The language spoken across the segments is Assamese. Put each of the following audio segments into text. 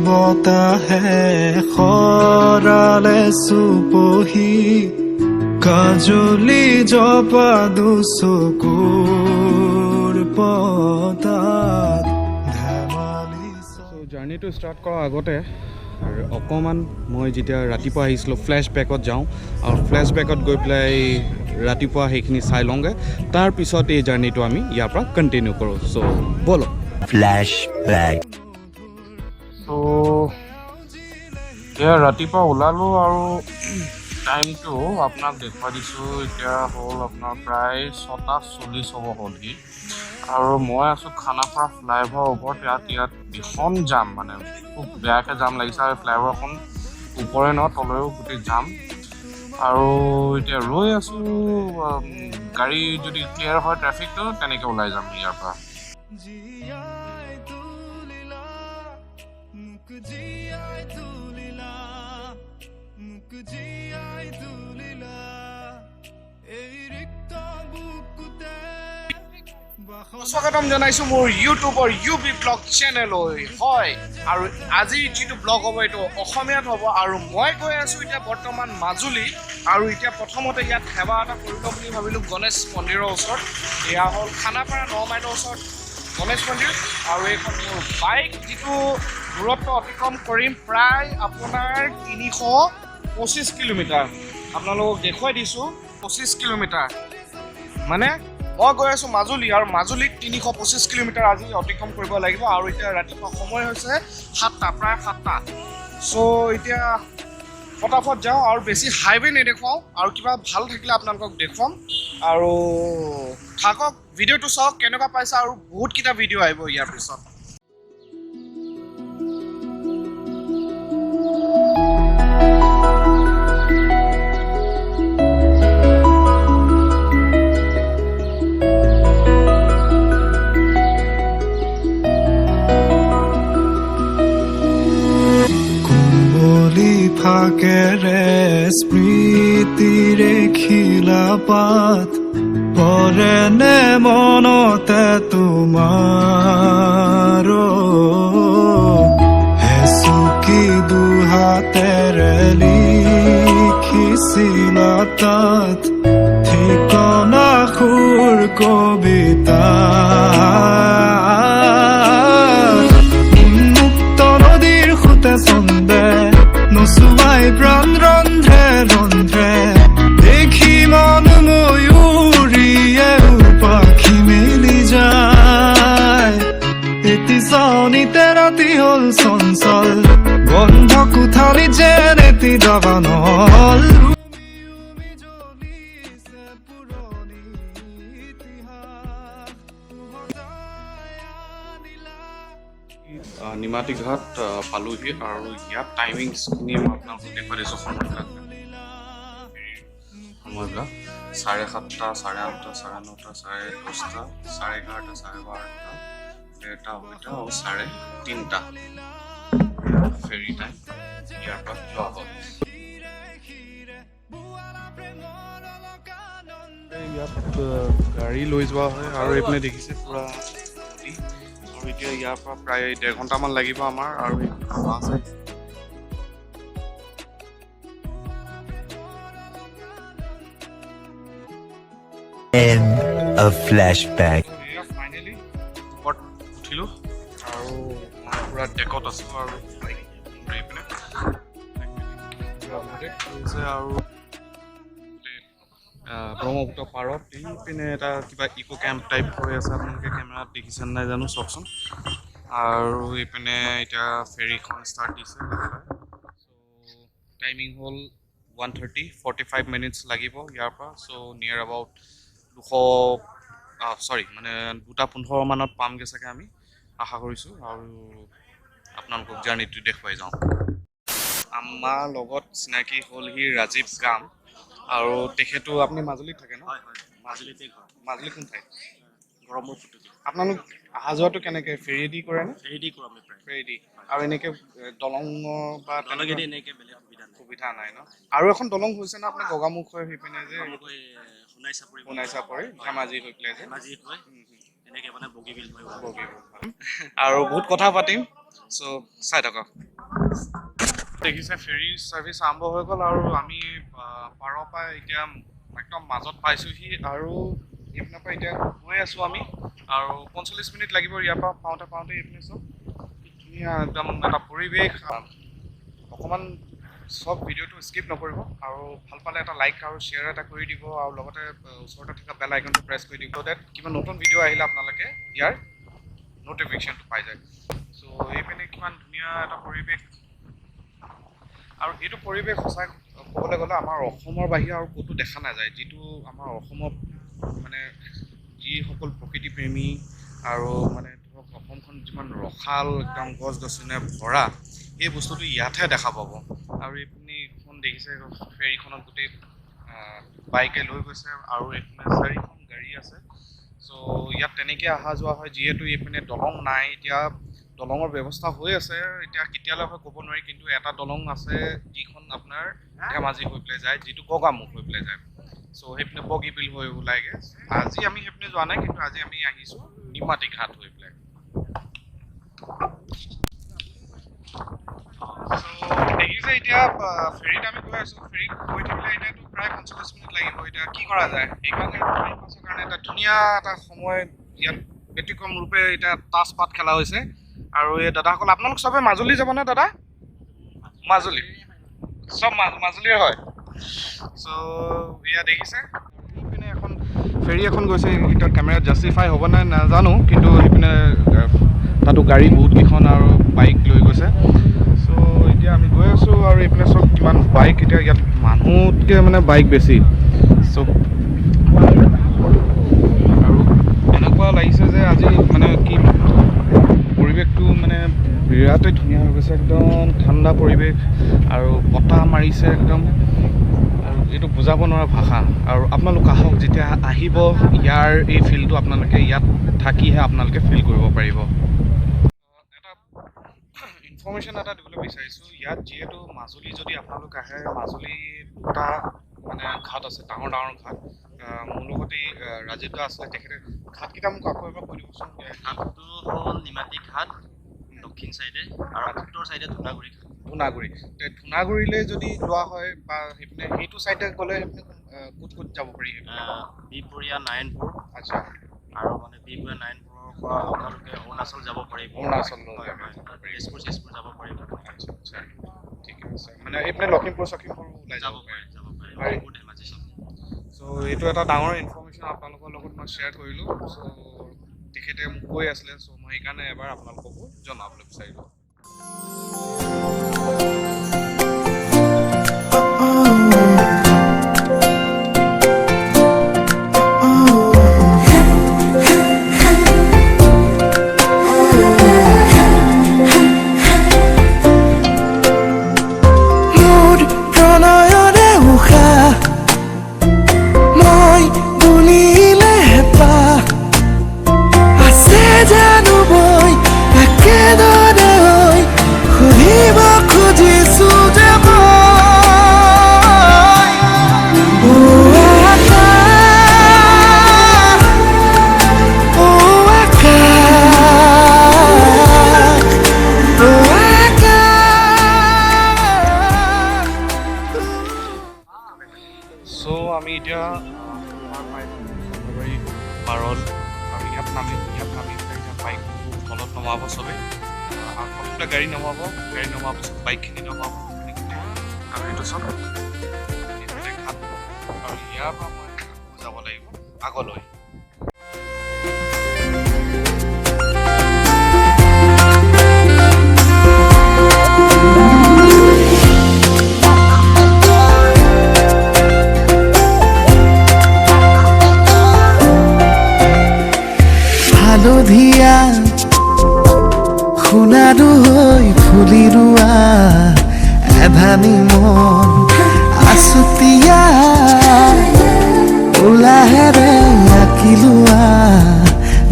বতাহে খৰালে চুপহি কাজলি জপা দুচকুৰ পতাত ধেমালি জাৰ্ণিটো ষ্টাৰ্ট কৰাৰ আগতে অকণমান মই যেতিয়া ৰাতিপুৱা আহিছিলোঁ ফ্লেশ্ববেকত যাওঁ আৰু ফ্লেশ্ববেকত গৈ পেলাই ৰাতিপুৱা সেইখিনি চাই লওঁগৈ তাৰপিছত এই জাৰ্ণিটো আমি ইয়াৰ পৰা কণ্টিনিউ কৰোঁ চ' ব'লক ফ্লেশ্ববেক চ' এতিয়া ৰাতিপুৱা ওলালোঁ আৰু টাইমটো আপোনাক দেখুৱাই দিছোঁ এতিয়া হ'ল আপোনাৰ প্ৰায় 6:40 হ'ব হ'লহি আৰু মই আছোঁ খানাপাৰা ফ্লাইঅভাৰৰ ওপৰত ইয়াত ভীষণ জাম মানে খুব বেয়াকৈ জাম লাগিছে আৰু ফ্লাইঅভাৰখন ওপৰে ন তলেও গোটেই জাম আৰু এতিয়া ৰৈ আছোঁ গাড়ী যদি ক্লিয়াৰ হয় ট্ৰেফিকটো তেনেকৈ ওলাই যাম ইয়াৰ পৰা স্বাগতম জনাইছোঁ মোৰ ইউটিউবৰ UBVlog চেনেললৈ হয় আৰু আজিৰ যিটো ব্লগ হ'ব এইটো অসমীয়াত হ'ব আৰু মই গৈ আছোঁ এতিয়া বৰ্তমান মাজুলী আৰু এতিয়া প্ৰথমতে ইয়াত সেৱা এটা কৰি লওঁ বুলি ভাবিলোঁ গণেশ মন্দিৰৰ ওচৰত এয়া হ'ল খানাপাৰা 9 মাইলৰ ওচৰত গণেশ মন্দিৰ আৰু এইখন মোৰ বাইক যিটো দূৰত্ব অতিক্ৰম কৰিম প্ৰায় আপোনাৰ 325 কিলোমিটাৰ আপোনালোকক দেখুৱাই দিছোঁ 25 কিলোমিটাৰ মানে মই গৈ আছোঁ মাজুলী আৰু মাজুলীত 325 কিলোমিটাৰ আজি অতিক্ৰম কৰিব লাগিব আৰু এতিয়া ৰাতিপুৱা সময় হৈছে 7টা প্ৰায় 7টা চ' এতিয়া ফটাফট যাওঁ আৰু বেছি হাইৱে নেদেখুৱাওঁ আৰু কিবা ভাল থাকিলে আপোনালোকক দেখুৱাম আৰু থাকক ভিডিঅ'টো চাওক কেনেকুৱা পাইছে আৰু বহুতকেইটা ভিডিঅ' আহিব ইয়াৰ পিছত ফাকেৰে স্মৃতিৰে খিলাপাত পৰেনে মনতে তোমাৰ হেচুকি দুহাতেৰে লিখিছিলা তাত ঠিকনা সুৰ কবিতা উন্মুক্ত নদীৰ সুতে চন্দে নচুৱাই প্ৰাণ ৰন্ধ্ৰে ৰন্ধ্ৰে দেখি মন ময়ূৰীয়ে পাখি মেলি যায় এটি চাউনিতে ৰাতি হ'ল চঞ্চল বন্ধ কোঠালি যেন এটি দাবান হ'ল নিমাতী ঘাট পালোহি আৰু ইয়াত টাইমিংছখিনি মই আপোনালোকক দেখুৱাই দিছোঁ সময়বিলাক 7:30, 8:30, 9:30, 10:30, 11:30, 12:30, 1:30 আৰু 3:30 ফেৰী টাইম ইয়াৰ পৰা যোৱা হ'ল ইয়াত গাড়ী লৈ যোৱা হয় আৰু এইপিনে দেখিছে পুৰা এতিয়া ইয়াৰ পৰা প্ৰায় 1.5 ঘণ্টামান লাগিব আমাৰ আৰু আছে End of flashback. ফাইনেলি ওপৰত উঠিলোঁ আৰু মই পুৰা ডেকত আছোঁ আৰু এইপিনে আৰু ব্ৰহ্মপুত্ৰ পাৰত এইপিনে এটা কিবা ইকো কেম্প টাইপ হৈ আছে আপোনালোকে কেমেৰাত দেখিছেনে নাই জানো চাওকচোন আৰু এইপিনে এতিয়া ফেৰীখন ষ্টাৰ্ট দিছে চ' টাইমিং হ'ল 1:30 45 মিনিটছ লাগিব ইয়াৰ পৰা চ' নিয়াৰ এবাউট 2:15 মানত পামগৈ চাগে আমি আশা কৰিছোঁ আৰু আপোনালোকক জাৰ্ণিটো দেখুৱাই যাওঁ আমাৰ লগত চিনাকি হ'লহি ৰাজীৱ গাম আৰু তেখেতো আপুনি মাজুলীত থাকে ন মাজুলীতে মাজুলী কোন ঠাইত গৰমৰ ফুটুকি আপোনালোক অহা যোৱাটো কেনেকৈ ফেৰীদি কৰে নে ফেৰীদি কৰোঁ আমি ফেৰীদি আৰু এনেকৈ দলঙৰ বা তেনেকৈ এনেকৈ বেলেগ সুবিধা নাই ন আৰু এখন দলং হৈছে ন আপোনাৰ গগামুখ হৈ পিনে যে সোণাইচাপৰি ধেমাজি হৈ পেলাই যে এনেকৈ মানে বগীবিল মই ওলাব। আৰু বহুত কথা পাতিম চ' চাই থাকক। দেখিছে ফেৰী ছাৰ্ভিচ আৰম্ভ হৈ গ'ল আৰু আমি পাৰৰ পৰা এতিয়া একদম মাজত পাইছোঁহি আৰু এইপিনৰ পৰা এতিয়া গৈ আছোঁ আমি আৰু 45 মিনিট লাগিব ইয়াৰ পৰা পাওঁতে এইপিনে চব ধুনীয়া একদম এটা পৰিৱেশ। অকণমান চব ভিডিঅ'টো স্কিপ নকৰিব আৰু ভাল পালে এটা লাইক আৰু শ্বেয়াৰ এটা কৰি দিব আৰু লগতে ওচৰতে থকা বেল আইকনটো প্ৰেছ কৰি দিব ডেট কিবা নতুন ভিডিঅ' আহিলে আপোনালোকে ইয়াৰ ন'টিফিকেশ্যনটো পাই যায়। চ' এইপিনে কিমান ধুনীয়া এটা পৰিৱেশ আৰু এইটো পৰিৱেশ সঁচাই ক'বলৈ গ'লে আমাৰ অসমৰ বাহিৰে আৰু ক'তো দেখা নাযায়। যিটো আমাৰ অসমত মানে যিসকল প্ৰকৃতিপ্ৰেমী আৰু মানে ধৰক অসমখন যিমান ৰসাল একদম গছ গছনিৰে ভৰা এই বস্তুটো ইয়াতহে দেখা পাব। আৰু এইপিনে এইখন দেখিছে ফেৰীখনত গোটেই বাইকে লৈ গৈছে আৰু এইপিনে 4খন গাড়ী আছে। চ' ইয়াত তেনেকৈ অহা যোৱা হয় যিহেতু এইপিনে দলং নাই। এতিয়া দলঙৰ ব্যৱস্থা হৈ আছে, এতিয়া কেতিয়ালৈ হয় ক'ব নোৱাৰি, কিন্তু এটা দলং আছে যিখন আপোনাৰ ধেমাজি হৈ পেলাই যায়, যিটো গগামুখ হৈ পেলাই যায়। চ' সেইপিনে বগীবিল হৈ ওলাইগৈ। আজি আমি সেইপিনে যোৱা নাই, কিন্তু আজি আমি আহিছোঁ নিমাতী ঘাট হৈ পেলাই। দেখিছে এতিয়া ফেৰীত আমি গৈ আছোঁ। ফেৰীত গৈ থাকিলে এতিয়াতো প্ৰায় 45 মিনিট লাগিব। এতিয়া কি কৰা যায়, সেইকাৰণে টাইম পাছৰ কাৰণে এটা ধুনীয়া এটা সময় ইয়াত ব্যতিক্ৰম ৰূপে এতিয়া তাচ পাত খেলা হৈছে। আৰু এই দাদাসকল আপোনালোক চবে মাজুলী যাবনে দাদা? মাজুলী চব মাজুলীৰ হয়। চ' এয়া দেখিছে সেইপিনে এখন ফেৰী এখন গৈছে। এতিয়া কেমেৰাত জাষ্টিফাই হ'ব নাই নাজানো, কিন্তু সেইপিনে তাতো গাড়ী বহুতকেইখন আৰু বাইক লৈ গৈছে। চ' এতিয়া আমি গৈ আছোঁ আৰু এইপিনে চব কিমান বাইক, এতিয়া ইয়াত মানুহতকৈ মানে বাইক বেছি। চ' আৰু এনেকুৱা লাগিছে যে আজি মানে কি পৰিৱেশটো মানে বিৰাটেই ধুনীয়া হৈ গৈছে। একদম ঠাণ্ডা পৰিৱেশ আৰু বতাহ মাৰিছে একদম, আৰু এইটো বুজাব নোৱাৰা ভাষা। আৰু আপোনালোক আহক, যেতিয়া আহিব ইয়াৰ এই ফিলটো আপোনালোকে ইয়াত থাকিহে আপোনালোকে ফিল কৰিব পাৰিব। এটা ইনফৰ্মেশ্যন এটা দিবলৈ বিচাৰিছোঁ, ইয়াত যিহেতু মাজুলী যদি আপোনালোক আহে, মাজুলী দুটা মানে ঘাট আছে, ডাঙৰ ডাঙৰ ঘাট। মোৰ লগতে ৰাজীৱ দা আছিলে, তেখেতে ঘাটকেইটা মোক আকৌ এবাৰ কৈ দিবচোন। ঘাটটো হ'ল নিমাতী ঘাট দক্ষিণ চাইডে আৰু উত্তৰ চাইডে ধূনাগুৰি ঘাট। ধূনাগুৰিলৈ যদি যোৱা হয় বা সেইপিনে সেইটো চাইডে গ'লে সেইপিনে ক'ত যাব পাৰি? বিহপুৰীয়া নাৰায়ণপুৰ। আচ্ছা। আৰু মানে বিহপুৰীয়া নাৰায়ণপুৰৰ পৰা আপোনালোকে অৰুণাচল যাব পাৰিব। অৰুণাচল তেজপুৰ যাব পাৰিব। আচ্ছা আচ্ছা, ঠিকে আছে। মানে এইপিনে লখিমপুৰ ওলাই যাব পাৰে। লখিমপুৰ ধেমাজি চব। চ' এইটো এটা ডাঙৰ ইনফৰ্মেশ্যন আপোনালোকৰ লগত মই শ্বেয়াৰ কৰিলোঁ। চ' তেখেতে মোক কৈ আছিলে, চ' মই সেইকাৰণে এবাৰ আপোনালোককো জনাবলৈ বিচাৰিলোঁ। আমি এতিয়া পাৰত আৰু ইয়াত নামি এতিয়া বাইকটো তলত নমাব চবেই। আৰু প্ৰথমতে গাড়ী নমাব পিছত বাইকখিনি নমাব আৰু সেইটো চব এইফালে ঘাট। আৰু ইয়াৰ পৰা মই যাব লাগিব আগলৈ। হালধীয়া সোণাৰু হৈ ফুলি ৰোৱা এধানি মন আছুতীয়া উলাহেৰে আঁকি লোৱা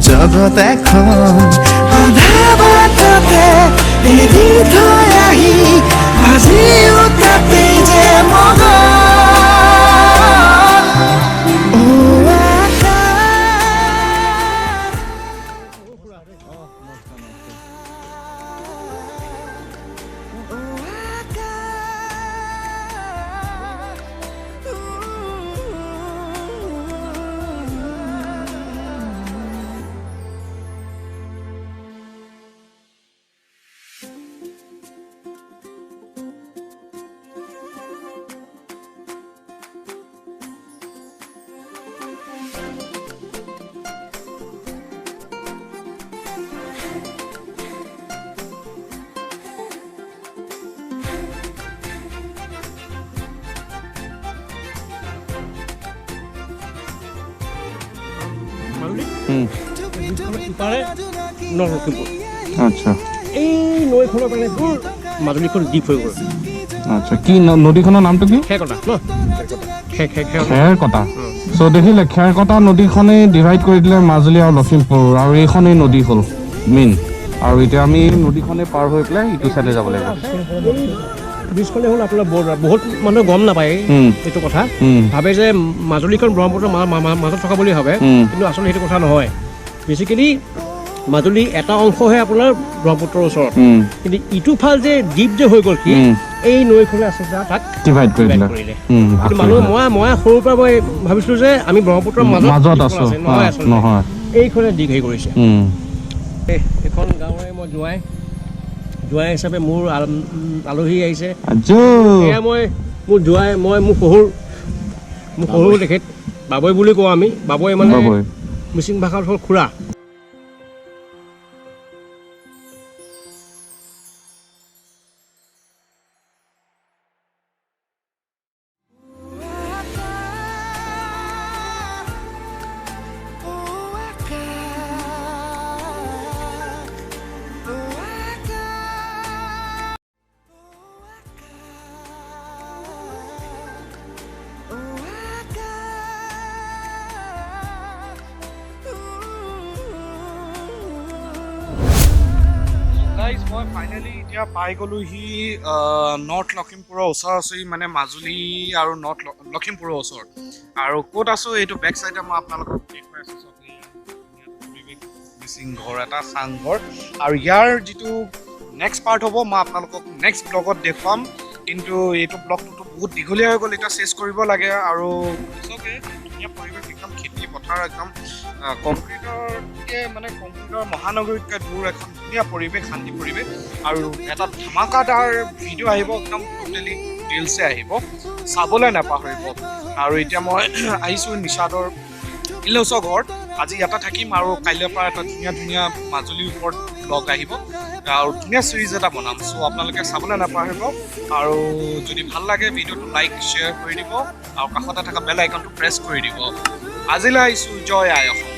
জগত এখন আধা বাটতে এৰি থৈ আহি আজিও তাতে যে মগন। মাজুলী হুম ইপাৰে নৰ্থ লখিমপুৰ আচ্ছা এই নৈখনৰ কাৰণে তোৰ মাজুলীখন দ্বীপ হৈ গ'ল আচ্ছা কি নদীখনৰ নামটো কি খেৰকটা ন খেৰকটা চ' দেখিলে খেৰকটা নদীখনেই ডিভাইড কৰি দিলে মাজুলী আৰু লখিমপুৰ আৰু এইখনেই নদী হ'ল মেইন আৰু এতিয়া আমি নদীখনে পাৰ হৈ পেলাই ইটো চাইডে যাব লাগিব ব্ৰিজখনে হ'ল আপোনাৰ বৰ্ডাৰ বহুত মানুহে গম নাপায় এইটো কথা ভাবে যে মাজুলীখন ব্ৰহ্মপুত্ৰৰ মাজত থকা বুলি ভাবে কিন্তু আচলতে সেইটো কথা নহয় বেচিকেলি মাজুলী এটা অংশহে আপোনাৰ ব্ৰহ্মপুত্ৰৰ ওচৰত কিন্তু ইটো ফাল যে দ্বীপ যে হৈ গ'ল কি এই নৈখনে আচলতে তাক ডিভাইড কৰিলে কিন্তু মানুহ মই সৰুৰ পৰা মই ভাবিছিলোঁ যে আমি ব্ৰহ্মপুত্ৰৰ মাজত আছোঁ নহয় এইখনে দিশ হেৰি কৰিছে এইখন গাঁৱৰে মই জোৱাই হিচাপে মোৰ আলহী আহিছে এয়া মোৰ জোৱাই মোৰ শহুৰ তেখেত বাবৈ বুলি কওঁ আমি বাবৈ মানে মিচিং ভাষাত হ'ল খুৰা মই ফাইনেলি এতিয়া পাই গ'লোহি নৰ্থ লখিমপুৰৰ ওচৰা-ওচৰি মানে মাজুলী আৰু নৰ্থ লখিমপুৰৰ ওচৰত আৰু ক'ত আছোঁ এইটো বেক চাইডে মই আপোনালোকক দেখুৱাই আছোঁ চব পৰিৱেশ মিচিং ঘৰ এটা চাংঘৰ আৰু ইয়াৰ যিটো নেক্সট পাৰ্ট হ'ব মই আপোনালোকক নেক্সট ব্লগত দেখুৱাম কিন্তু এইটো ব্লগটোতো বহুত দীঘলীয়া হৈ গ'ল এতিয়া চেছ কৰিব লাগে আৰু সঁচাকৈ ধুনীয়া পৰিৱেশ একদম খেতি পথাৰ একদম কংক্ৰিটৰতকৈ মানে কংক্ৰিটৰ মহানগৰীতকৈ দূৰ এখন ধুনীয়া পৰিৱেশ শান্তি পৰিৱেশ আৰু এটা ধামাকাদাৰ ভিডিঅ' আহিব একদম টোটেলি ডিটেইলছে আহিব চাবলৈ নাপাহৰিব আৰু এতিয়া মই আহিছোঁ নিষাদৰ ইলেউচৰ ঘৰত আজি ইয়াতে থাকিম আৰু কাইলৈৰ পৰা এটা ধুনীয়া মাজুলীৰ ওপৰত ব্লগ আহিব আৰু ধুনীয়া চিৰিজ এটা বনাম চ' আপোনালোকে চাবলৈ নাপাহৰিব আৰু যদি ভাল লাগে ভিডিঅ'টো লাইক শ্বেয়াৰ কৰি দিব আৰু কাষতে থকা বেল আইকনটো প্ৰেছ কৰি দিব আজিলৈ আহিছোঁ জয় আই অসম